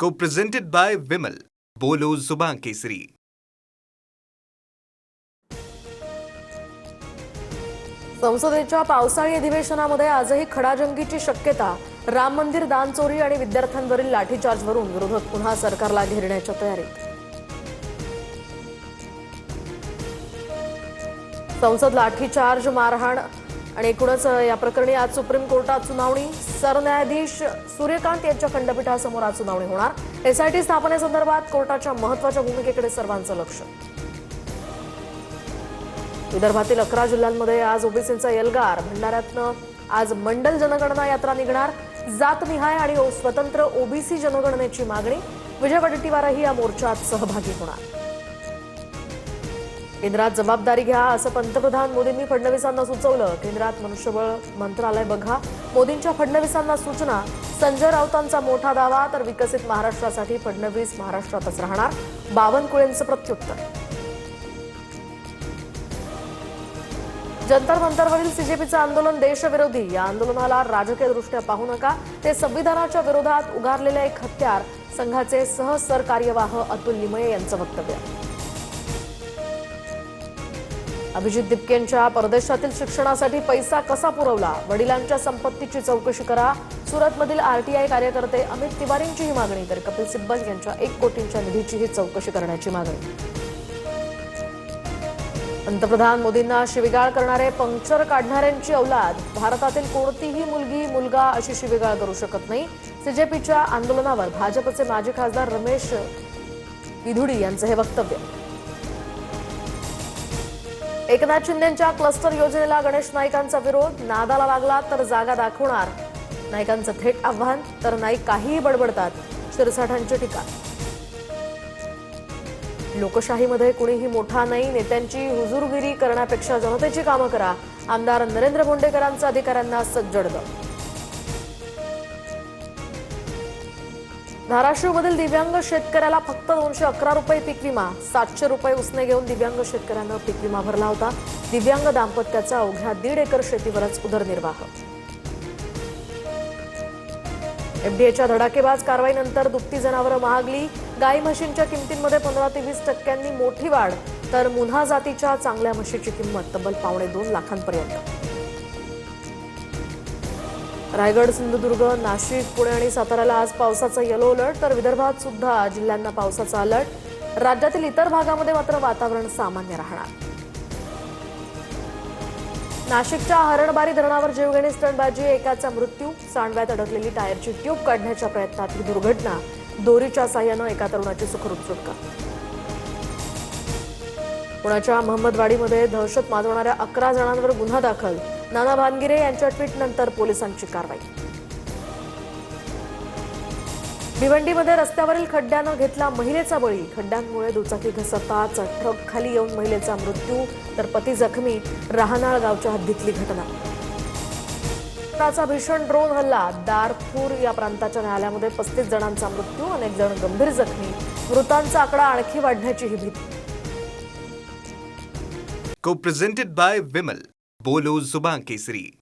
Co-presented by Vimal. बोलो जुबान केसरी. संसदेच्या पावसाळी अधिवेशनामध्ये आजही खडाजंगीची शक्यता. राम मंदिर दान चोरी आणि विद्यार्थ्यांवरील लाठीचार्जवरून विरोधक पुन्हा सरकारला घेरण्याच्या तयारीत. संसद लाठीचार्ज मारहाण आणि एकूणच या प्रकरणी आज सुप्रीम कोर्टात सुनावणी. सरन्यायाधीश सूर्यकांत यांच्या खंडपीठासमोर आज सुनावणी होणार. एसआयटी स्थापनेसंदर्भात कोर्टाच्या महत्त्वाच्या भूमिकेकडे सर्वांचं लक्ष. विदर्भातील 11 जिल्ह्यांमध्ये आज ओबीसींचा एल्गार. भंडाऱ्यातनं आज मंडल जनगणना यात्रा निघणार. जातनिहाय आणि स्वतंत्र ओबीसी जनगणनेची मागणी. विजय वडेट्टीवारही या मोर्चात सहभागी होणार. केंद्रात जबाबदारी घ्या असं पंतप्रधान मोदींनी फडणवीसांना सुचवलं. केंद्रात मनुष्यबळ मंत्रालय बघा. मोदींच्या फडणवीसांना सूचना. संजय राऊतांचा मोठा दावा. तर विकसित महाराष्ट्रासाठी फडणवीस महाराष्ट्रातच राहणार. बावनकुळेंचं प्रत्युत्तर. जंतर मंतरवरील सीजेपीचं आंदोलन देशविरोधी. या आंदोलनाला राजकीयदृष्ट्या पाहू नका. ते संविधानाच्या विरोधात उगारलेले एक हत्यार. संघाचे सहसरकार्यवाह अतुल लिमये यांचं वक्तव्य. अभिजित दिपकेंच्या परदेशातील शिक्षणासाठी पैसा कसा पुरवला? वडिलांच्या संपत्तीची चौकशी करा. सुरतमधील आरटीआय कार्यकर्ते अमित तिवारींची ही मागणी. तर कपिल सिब्बल यांच्या 1 कोटींच्या निधीचीही चौकशी करण्याची मागणी. पंतप्रधान मोदींना शिवीगाळ करणारे पंक्चर काढणाऱ्यांची औलाद. भारतातील कोणतीही मुलगी मुलगा अशी शिवीगाळ करू शकत नाही. सीजेपीच्या आंदोलनावर भाजपचे माजी खासदार रमेश विधुडी यांचं हे वक्तव्य. एकनाथ शिंदेंच्या क्लस्टर योजनेला गणेश नाईकांचा विरोध. नादाला लागला तर जागा दाखवणार. नाईकांचं थेट आव्हान. तर नाईक काहीही बडबडतात. शिरसाठांची टीका. लोकशाहीमध्ये कुणीही मोठा नाही. नेत्यांची हुजूरगिरी करण्यापेक्षा जनतेची कामं करा. आमदार नरेंद्र भोंडेकरांचं अधिकाऱ्यांना सज्जड दम. धाराशिवमधील दिव्यांग शेतकऱ्याला फक्त 211 रुपये पीक विमा. 700 रुपये उसने घेऊन दिव्यांग शेतकऱ्यानं पीक विमा भरला होता. दिव्यांग दाम्पत्याचा अवघ्या 1.5 एकर शेतीवरच उदरनिर्वाह. एफडीएच्या धडाकेबाज कारवाईनंतर दुभती जनावरं महागली. गाई म्हशींच्या किमतींमध्ये 15 ते 20% मोठी वाढ. तर मुन्हा जातीच्या चांगल्या म्हशीची किंमत तब्बल 2.25 लाखांपर्यंत. रायगड, सिंधुदुर्ग, नाशिक, पुणे आणि साताऱ्याला आज पावसाचा येलो अलर्ट. तर विदर्भात सुद्धा जिल्ह्यांना पावसाचा अलर्ट. राज्यातील इतर भागामध्ये मात्र वातावरण सामान्य राहणार. नाशिकच्या हरणबारी धरणावर जीवघेणी स्टंटबाजी. एकाचा मृत्यू. सांडव्यात अडकलेली टायरची ट्यूब काढण्याच्या प्रयत्नात ही दुर्घटना. दोरीच्या साह्यानं एका तरुणाची सुखरूप सुटका. पुण्याच्या महम्मदवाडीमध्ये दहशत माजवणाऱ्या 11 जणांवर गुन्हा दाखल. नाना भानगिरे यांच्या ट्विटनंतर पोलिसांची कारवाई. भिवंडीमध्ये रस्त्यावरील खड्ड्यानं घेतला महिलेचा बळी. खड्ड्यांमुळे दुचाकी घसरताच ट्रक खाली येऊन महिलेचा मृत्यू. तर पती जखमी. राहनाळ गावच्या हद्दीतली घटना. भीषण ड्रोन हल्ला. दारफूर या प्रांताच्या न्यायालयामध्ये 35 जणांचा मृत्यू. अनेक जण गंभीर जखमी. मृतांचा आकडा आणखी वाढण्याची ही भीती. Co-presented by Vimal. बोलो जुबान केसरी.